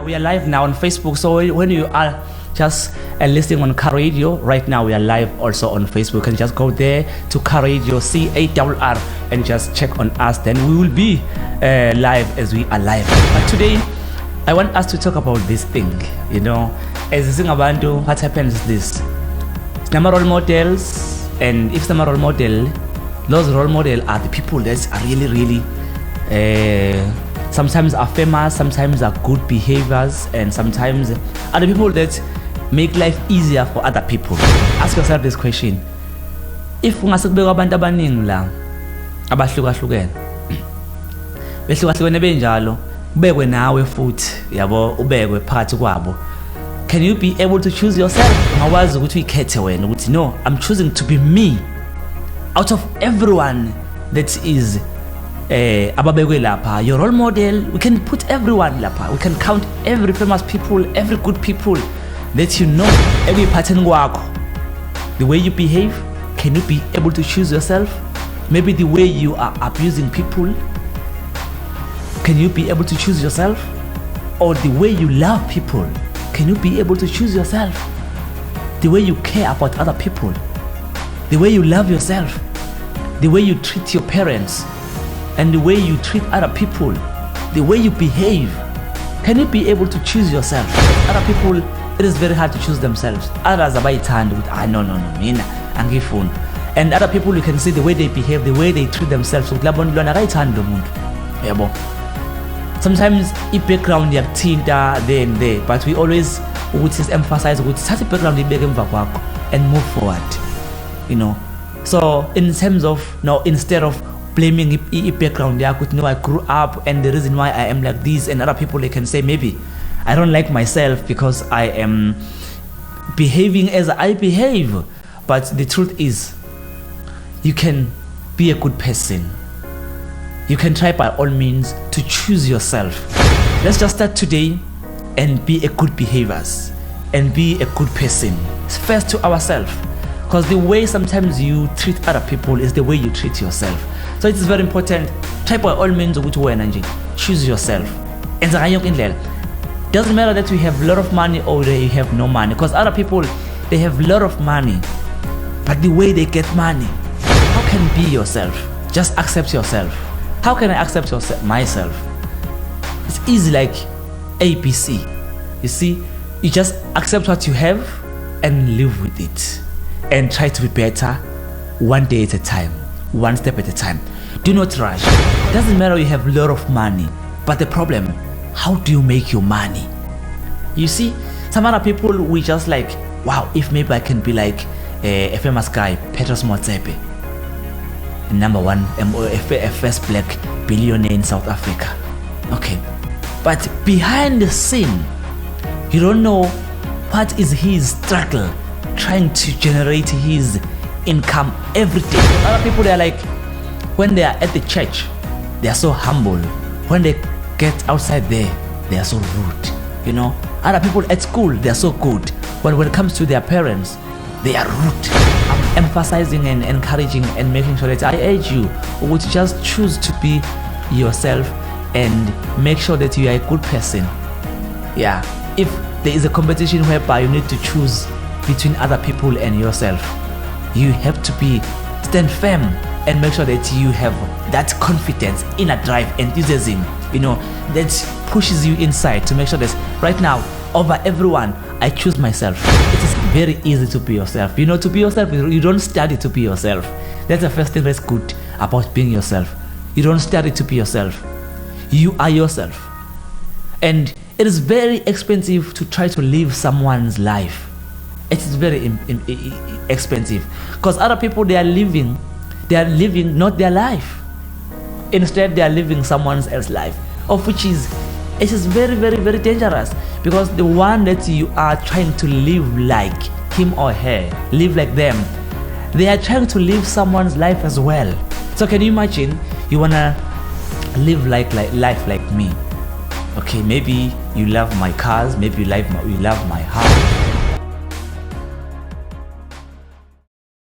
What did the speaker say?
We are live now on Facebook. So when you are just listening on Car Radio, right now we are live also on Facebook. You can just go there to Car Radio, CARR, and just check on us. Then we will be live as we are live. But today, I want us to talk about this thing. You know, as a thing about what happens is this: some role models, and if some role model, those role models are the people that are really sometimes are famous, sometimes are good behaviors, and sometimes are the people that make life easier for other people. Ask yourself this question: if ungasekubeka abantu abaningi la abahlukahlukene behlukahlukene benjalo, ubekwe nawe futhi yabo, ubekwe phakathi kwabo, can you be able to choose yourself? Ungawazi ukuthi uyikhethe wena ukuthi no, I'm choosing to be me out of everyone that is ababekwe lapha. Your role model, we can put everyone lapha. We can count every famous people, every good people that you know, every pattern kwakho. The way you behave, can you be able to choose yourself? Maybe the way you are abusing people, can you be able to choose yourself? Or the way you love people, can you be able to choose yourself? The way you care about other people, the way you love yourself, the way you treat your parents, and the way you treat other people, the way you behave, can you be able to choose yourself? Other people, it is very hard to choose themselves. Others are by hand with no, mina angifuni. And other people, you can see the way they behave, the way they treat themselves. Sometimes the background yakuthinta there and there, but we always emphasize that background and move forward. You know. So in terms of instead of blaming background, I grew up and the reason why I am like this, and other people they can say maybe I don't like myself because I am behaving as I behave. But the truth is, you can be a good person. You can try by all means to choose yourself. Let's just start today and be a good behaviors and be a good person. First to ourselves. Because the way sometimes you treat other people is the way you treat yourself. So it is very important. Try by all means to choose yourself. Doesn't matter that we have a lot of money or they have no money. Because other people, they have a lot of money, but the way they get money, how can you be yourself? Just accept yourself. How can I accept myself? It's easy like ABC. You see, you just accept what you have and live with it. And try to be better one day at a time, one step at a time. Do not rush. It doesn't matter you have a lot of money, but the problem, how do you make your money? You see, some other people, we just like, wow, if maybe I can be like a famous guy, Petros Motsepe, number one, a first black billionaire in South Africa. Okay, but behind the scene, you don't know what is his struggle trying to generate his income every day. Other people, they are like, when they are at the church, they are so humble. When they get outside there, they are so rude. You know, other people at school, they are so good. But when it comes to their parents, they are rude. I'm emphasizing and encouraging and making sure that I urge you would just choose to be yourself and make sure that you are a good person. Yeah, if there is a competition whereby you need to choose between other people and yourself, you have to stand firm and make sure that you have that confidence, inner drive, enthusiasm, that pushes you inside to make sure that right now, over everyone, I choose myself. It is very easy to be yourself. To be yourself, you don't study to be yourself. That's the first thing that's good about being yourself. You don't study to be yourself. You are yourself. And it is very expensive to try to live someone's life. It is very expensive because other people, they are living not their life. Instead, they are living someone else's life, of which it is very, very, very dangerous, because the one that you are trying to live like him or her, live like them, they are trying to live someone's life as well. So can you imagine you wanna live life like me? Okay, maybe you love my cars, maybe you love my house.